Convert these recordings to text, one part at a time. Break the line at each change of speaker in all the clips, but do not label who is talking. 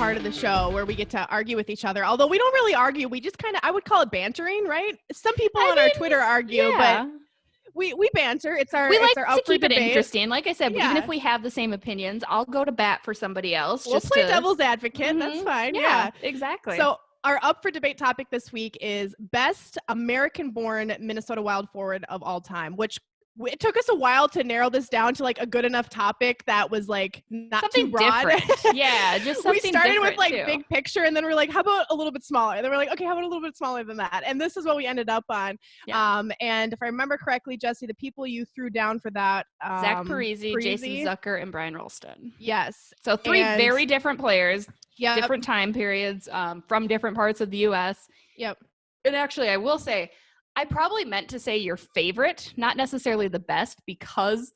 part of the show where we get to argue with each other. Although we don't really argue. We just I would call it bantering, right? Some people on our Twitter argue, but we banter.
We like
our
to keep it interesting. Like I said, even if we have the same opinions, I'll go to bat for somebody else.
We'll play devil's advocate. That's fine. Yeah,
exactly.
So our up for debate topic this week is best American-born Minnesota Wild forward of all time, which it took us a while to narrow this down to like a good enough topic that was like not
something
too broad.
Different. Yeah, just something
we started
different
with like
too.
Big picture, and then we're like, how about a little bit smaller? And then we're like, okay, how about a little bit smaller than that? And this is what we ended up on.
Yeah.
And if I remember correctly, Jesse, the people you threw down for that,
Zach Parisi, Jason Zucker, and Brian Rolston.
Yes.
So three very different players, different time periods, from different parts of the U.S.
Yep.
And actually, I will say, I probably meant to say your favorite, not necessarily the best, because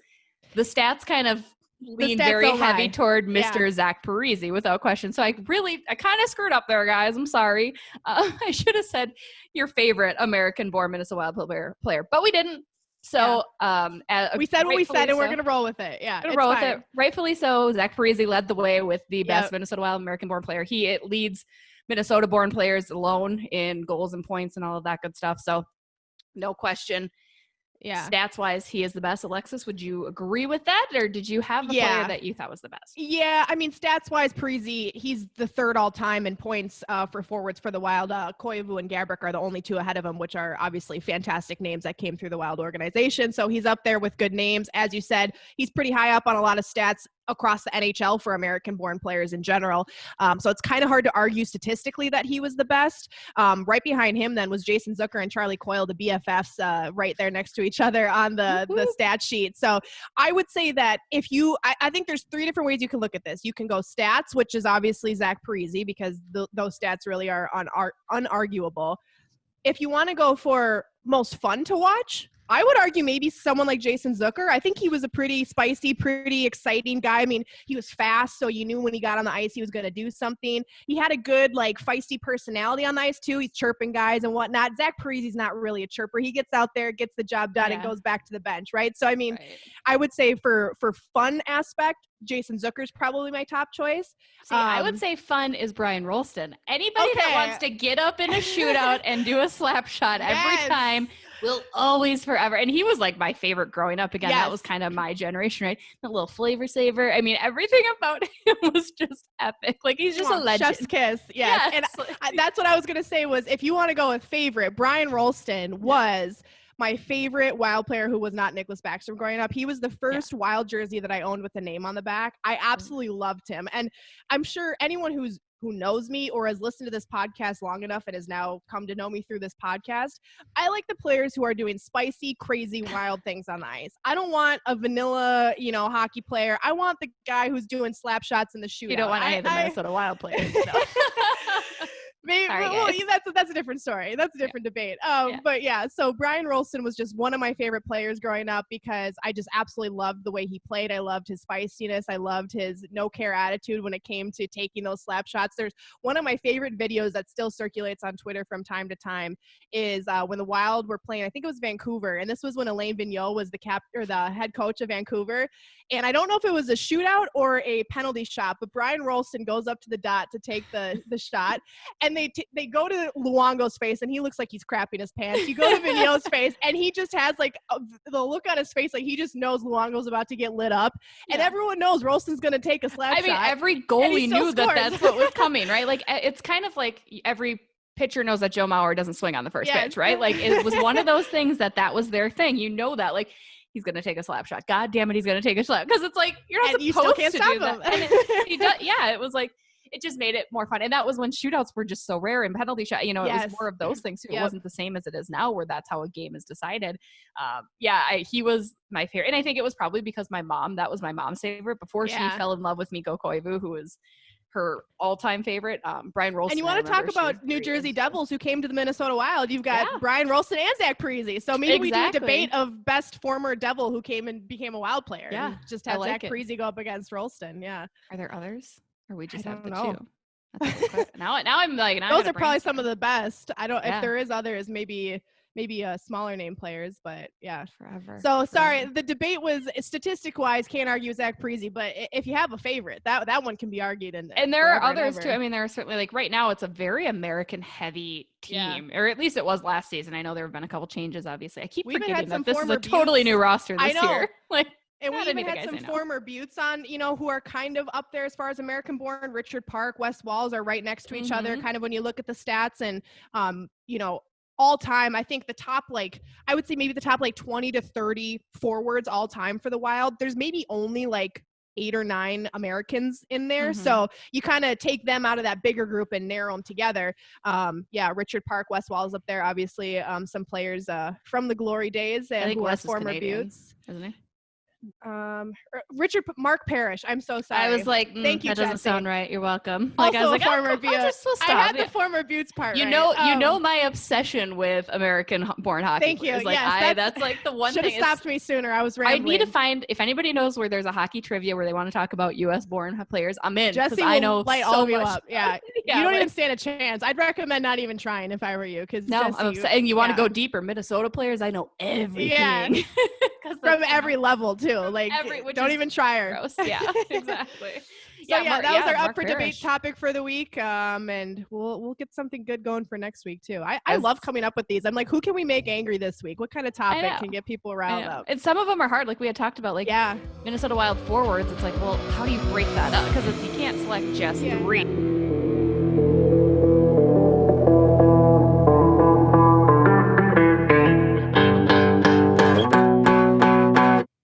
the stats kind of lean very heavy toward Mr. Zach Parisi, without question. So I kind of screwed up there, guys. I'm sorry. I should have said your favorite American-born Minnesota Wild player, but we didn't. So
we said what we said, and we're going to roll with it. Yeah,
we're going to roll with it. Rightfully so. Zach Parisi led the way with the best Minnesota Wild American-born player. He leads Minnesota-born players alone in goals and points and all of that good stuff. So no question.
Yeah.
Stats wise, he is the best. Alexis, would you agree with that? Or did you have the player that you thought was the best?
Yeah. I mean, stats wise, Parisi, he's the third all time in points for forwards for the Wild. Koivu and Gabrick are the only two ahead of him, which are obviously fantastic names that came through the Wild organization. So he's up there with good names. As you said, he's pretty high up on a lot of stats across the NHL for American-born players in general. So it's kind of hard to argue statistically that he was the best. Right behind him then was Jason Zucker and Charlie Coyle, the BFFs, right there next to each other on the stat sheet. So I would say that if you, I think there's three different ways you can look at this. You can go stats, which is obviously Zach Parisi, because those stats really are unarguable. If you want to go for most fun to watch, I would argue maybe someone like Jason Zucker. I think he was a pretty spicy, pretty exciting guy. I mean, he was fast, so you knew when he got on the ice he was going to do something. He had a good, like, feisty personality on the ice, too. He's chirping guys and whatnot. Zach Parisi's not really a chirper. He gets out there, gets the job done, and goes back to the bench, right? So, I mean, I would say for fun aspect, Jason Zucker's probably my top choice.
See, I would say fun is Brian Rolston. Anybody that wants to get up in a shootout and do a slap shot every time will always forever. And he was like my favorite growing up. Again, that was kind of my generation, right? The little flavor saver. I mean, everything about him was just epic. Like, he's just a legend.
Chef's kiss. Yes. And that's what I was going to say was, if you want to go with favorite, Brian Rolston was my favorite Wild player who was not Nicholas Backstrom growing up. He was the first Wild jersey that I owned with the name on the back. I absolutely loved him. And I'm sure anyone who knows me or has listened to this podcast long enough and has now come to know me through this podcast, I like the players who are doing spicy, crazy, wild things on the ice. I don't want a vanilla, hockey player. I want the guy who's doing slap shots in the shootout.
You don't want any of the Minnesota Wild players. No.
Maybe, that's a different story. That's a different debate. But yeah, so Brian Rolston was just one of my favorite players growing up because I just absolutely loved the way he played. I loved his feistiness. I loved his no-care attitude when it came to taking those slap shots. There's one of my favorite videos that still circulates on Twitter from time to time is when the Wild were playing, I think it was Vancouver, and this was when Alain Vigneault was the head coach of Vancouver. And I don't know if it was a shootout or a penalty shot, but Brian Rolston goes up to the dot to take the shot, and they go to Luongo's face, and he looks like he's crapping his pants. You go to Vigneault's face, and he just has like the look on his face like he just knows Luongo's about to get lit up, and everyone knows Rolston's going to take a slap shot.
I mean, every goalie knew that's what was coming, right? Like, it's kind of like every pitcher knows that Joe Mauer doesn't swing on the first pitch, right? Like, it was one of those things that was their thing. You know that, like, he's going to take a slap shot. God damn it, he's going to take a slap. Because it's like, you're not supposed to do that. And he does, it was like, it just made it more fun. And that was when shootouts were just so rare, and penalty shot, it was more of those things too. It wasn't the same as it is now, where that's how a game is decided. He was my favorite. And I think it was probably because that was my mom's favorite before she fell in love with Mikko Koivu, who was her all-time favorite. Brian Rolston.
And you want to talk about New Jersey Devils who came to the Minnesota Wild. You've got Brian Rolston and Zach Parisi. So maybe we do a debate of best former Devil who came and became a Wild player. Yeah. Just have Zach Parisi go up against Rolston. Yeah.
Are there others? Or we just have the two? Now I'm like,
those are probably some of the best. I don't, if there is others, maybe maybe smaller name players, but yeah.
Forever.
So sorry, the debate was statistic-wise, can't argue Zach Parise, but if you have a favorite, that one can be argued.
And there are others too. I mean, there are certainly, like, right now it's a very American-heavy team, or at least it was last season. I know there have been a couple changes, obviously. I keep forgetting that this is a totally new roster this year. Like,
and we even had some former Beauts on, who are kind of up there as far as American-born. Richard Park, Wes Walls are right next to each other, kind of when you look at the stats. And, all time, I think the top, I would say maybe the top 20 to 30 forwards all time for the Wild. There's maybe only 8 or 9 Americans in there. So you kind of take them out of that bigger group and narrow them together. Richard Park, Wes Walls up there, obviously some players from the glory days and who are former Beauts.
Isn't he?
Mark Parrish. I'm so sorry.
I was like,
thank you.
That doesn't sound right. You're welcome.
Also I was like, former Beauts. I had the former Beauts part.
You know my obsession with American-born hockey.
Thank you.
Yes, that's like the one thing.
Should have stopped me sooner. I was rambling.
I need to find, if anybody knows where there's a hockey trivia where they want to talk about U.S.-born players, I'm in.
Jesse
I know
light
so
all of
much.
you up. Yeah. You don't even stand a chance. I'd recommend not even trying if I were you.
No, Jesse, I'm upset. And you want to go deeper. Minnesota players, I know everything.
Yeah. From every level too. Don't even try her.
Gross. Yeah, exactly.
So that was our up for debate topic for the week. And we'll get something good going for next week too. I love coming up with these. I'm like, who can we make angry this week? What kind of topic can get people riled up?
And some of them are hard. Like we had talked about, Minnesota Wild forwards. It's like, well, how do you break that up? Because you can't select just 3.